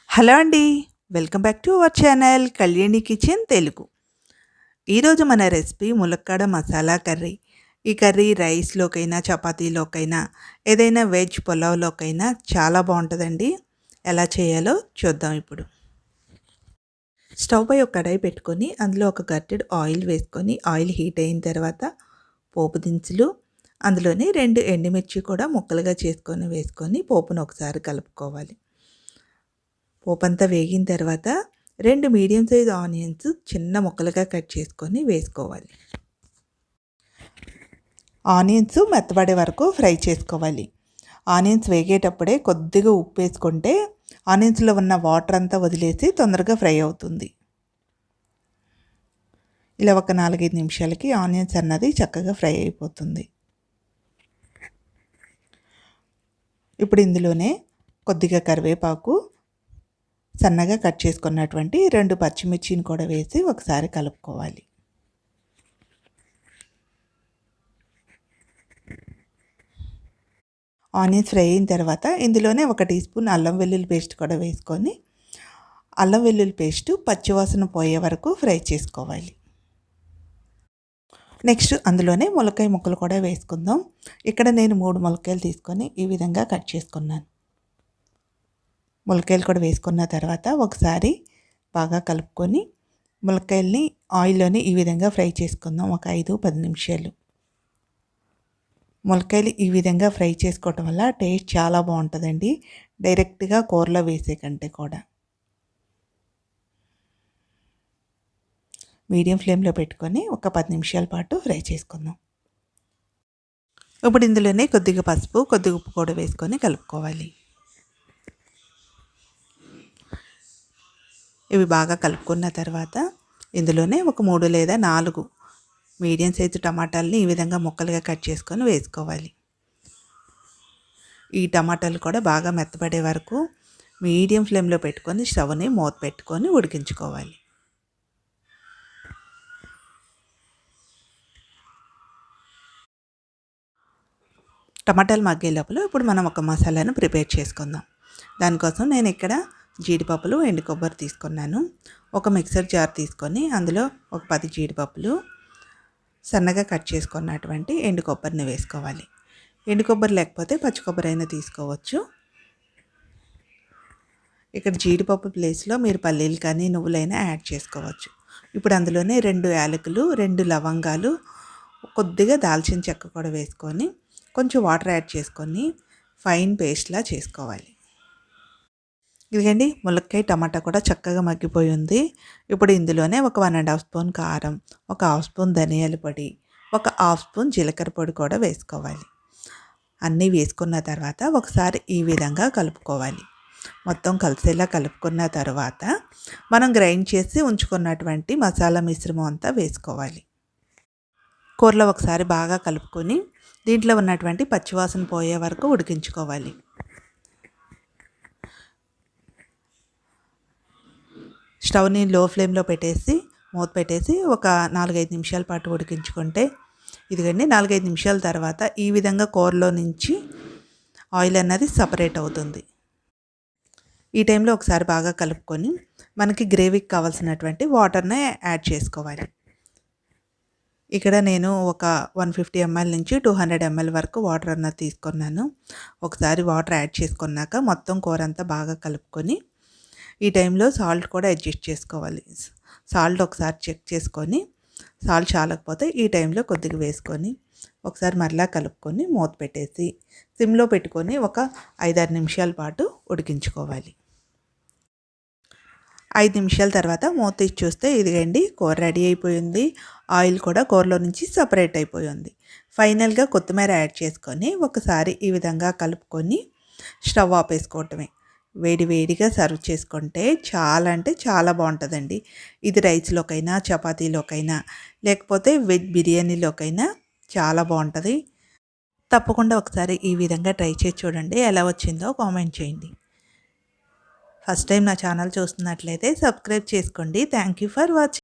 Hello అండి. Welcome back to our channel Kalyani kitchen Telugu. ఈరోజు మన రెసిపీ ములక్కాడ మసాలా కర్రీ. ఈ కర్రీ రైస్‌లోకైనా, చపాతీలోకైనా, ఏదైనా వెజ్ పులావ్‌లోకైనా చాలా బావుంటదండి. ఎలా చేయాలో చూద్దాం ఇప్పుడు. స్టవ్ పై ఒక కడాయి పెట్టుకొని అందులో ఒక గరిటెడు ఆయిల్ వేసుకొని ఆయిల్ హీట్ అయిన తర్వాత పోపు దినుసులు, అందులోనే 2 ఎండుమిర్చి కూడా ముక్కలుగా వేసుకొని పోపును ఒకసారి కలుపుకోవాలి. పోపంతా వేగిన తర్వాత 2 మీడియం సైజ్ ఆనియన్స్ చిన్న ముక్కలుగా కట్ చేసుకొని వేసుకోవాలి. ఆనియన్స్ మెత్తబడే వరకు ఫ్రై చేసుకోవాలి. ఆనియన్స్ వేగేటప్పుడే కొద్దిగా ఉప్పు వేసుకుంటే ఆనియన్స్లో ఉన్న వాటర్ అంతా వదిలేసి తొందరగా ఫ్రై అవుతుంది. ఇలా ఒక 4-5 నిమిషాలకి ఆనియన్స్ అన్నది చక్కగా ఫ్రై అయిపోతుంది. ఇప్పుడు ఇందులోనే కొద్దిగా కరివేపాకు, సన్నగా కట్ చేసుకున్నటువంటి 2 పచ్చిమిర్చిని కూడా వేసి ఒకసారి కలుపుకోవాలి. ఆనియన్స్ ఫ్రై అయిన తర్వాత ఇందులోనే 1 టీ స్పూన్ అల్లం వెల్లుల్లి పేస్ట్ కూడా వేసుకొని అల్లం వెల్లుల్లి పేస్ట్ పచ్చివాసన పోయే వరకు ఫ్రై చేసుకోవాలి. నెక్స్ట్ అందులోనే ములక్కాయ ముక్కలు కూడా వేసుకుందాం. ఇక్కడ నేను 3 ములక్కాయలు తీసుకొని ఈ విధంగా కట్ చేసుకున్నాను. ములక్కాయలు కూడా వేసుకున్న తర్వాత ఒకసారి బాగా కలుపుకొని ములక్కాయల్ని ఆయిల్లోనే ఈ విధంగా ఫ్రై చేసుకుందాం ఒక 5-10 నిమిషాలు. ములక్కాయలు ఈ విధంగా ఫ్రై చేసుకోవటం వల్ల టేస్ట్ చాలా బాగుంటుందండి, డైరెక్ట్గా కూరలో వేసే కంటే కూడా. మీడియం ఫ్లేమ్లో పెట్టుకొని ఒక 10 నిమిషాల పాటు ఫ్రై చేసుకుందాం. ఇప్పుడు ఇందులోనే కొద్దిగా పసుపు, కొద్దిగా ఉప్పు కూడా వేసుకొని కలుపుకోవాలి. ఇవి బాగా కలుపుకున్న తర్వాత ఇందులోనే ఒక 3 లేదా 4 మీడియం సైజు టమాటాలని ఈ విధంగా ముక్కలుగా కట్ చేసుకొని వేసుకోవాలి. ఈ టమాటాలు కూడా బాగా మెత్తబడే వరకు మీడియం ఫ్లేమ్లో పెట్టుకొని స్టవ్ని మూత పెట్టుకొని ఉడికించుకోవాలి. టమాటాలు మగ్గే లోపల ఇప్పుడు మనం ఒక మసాలాను ప్రిపేర్ చేసుకుందాం. దానికోసం నేను ఇక్కడ జీడిపప్పులు, ఎండు కొబ్బరి తీసుకున్నాను. ఒక మిక్సర్ జార్ తీసుకొని అందులో ఒక 10 జీడిపప్పులు, సన్నగా కట్ చేసుకున్నటువంటి ఎండు కొబ్బరిని వేసుకోవాలి. ఎండు కొబ్బరి లేకపోతే పచ్చి కొబ్బరి అయినా తీసుకోవచ్చు. ఇక్కడ జీడిపప్పు ప్లేస్లో మీరు పల్లీలు కానీ నువ్వులైనా యాడ్ చేసుకోవచ్చు. ఇప్పుడు అందులోనే 2 యాలకులు, 2 లవంగాలు, కొద్దిగా దాల్చిన చెక్క కూడా వేసుకొని కొంచెం వాటర్ యాడ్ చేసుకొని ఫైన్ పేస్ట్లా చేసుకోవాలి. ఇదిగండి ములక్కాయ టమాటా కూడా చక్కగా మగ్గిపోయి ఉంది. ఇప్పుడు ఇందులోనే ఒక 1.5 స్పూన్ కారం, ఒక 1/2 స్పూన్ ధనియాల పొడి, ఒక 1/2 స్పూన్ జీలకర్ర పొడి కూడా వేసుకోవాలి. అన్నీ వేసుకున్న తర్వాత ఒకసారి ఈ విధంగా కలుపుకోవాలి. మొత్తం కలిసేలా కలుపుకున్న తర్వాత మనం గ్రైండ్ చేసి ఉంచుకున్నటువంటి మసాలా మిశ్రమం అంతా వేసుకోవాలి. కూరలో ఒకసారి బాగా కలుపుకొని దీంట్లో ఉన్నటువంటి పచ్చివాసన పోయే వరకు ఉడికించుకోవాలి. స్టవ్ని లో ఫ్లేమ్లో పెట్టేసి మూత పెట్టేసి ఒక 4-5 నిమిషాల పాటు ఉడికించుకుంటే ఇదిగండి 4-5 నిమిషాల తర్వాత ఈ విధంగా కూరలో నుంచి ఆయిల్ అన్నది సపరేట్ అవుతుంది. ఈ టైంలో ఒకసారి బాగా కలుపుకొని మనకి గ్రేవీకి కావాల్సినటువంటి వాటర్ని యాడ్ చేసుకోవాలి. ఇక్కడ నేను ఒక 150 ml నుంచి 200 ml వరకు వాటర్ అన్నది తీసుకున్నాను. ఒకసారి వాటర్ యాడ్ చేసుకున్నాక మొత్తం కూర అంతా బాగా కలుపుకొని ఈ టైంలో సాల్ట్ కూడా అడ్జస్ట్ చేసుకోవాలి. సాల్ట్ ఒకసారి చెక్ చేసుకొని సాల్ట్ చాలకపోతే ఈ టైంలో కొద్దిగా వేసుకొని ఒకసారి మరలా కలుపుకొని మూత పెట్టేసి సిమ్లో పెట్టుకొని ఒక 5-6 నిమిషాల పాటు ఉడికించుకోవాలి. 5 నిమిషాల తర్వాత మూత తీసి చూస్తే ఇదిగండి కూర రెడీ అయిపోయింది. ఆయిల్ కూడా కూరలో నుంచి సపరేట్ అయిపోయింది. ఫైనల్గా కొత్తిమీర యాడ్ చేసుకొని ఒకసారి ఈ విధంగా కలుపుకొని స్టవ్ ఆపేసుకోవటమే. వేడి వేడిగా సర్వ్ చేసుకుంటే చాలా అంటే చాలా బాగుంటుందండి. ఇది రైస్లోకైనా, చపాతీలోకైనా, లేకపోతే వెజ్ బిర్యానీలోకైనా చాలా బాగుంటుంది. తప్పకుండా ఒకసారి ఈ విధంగా ట్రై చేసి చూడండి. ఎలా వచ్చిందో కామెంట్ చేయండి. ఫస్ట్ టైం నా ఛానల్ చూస్తున్నట్లయితే సబ్స్క్రైబ్ చేసుకోండి. Thank you for watching.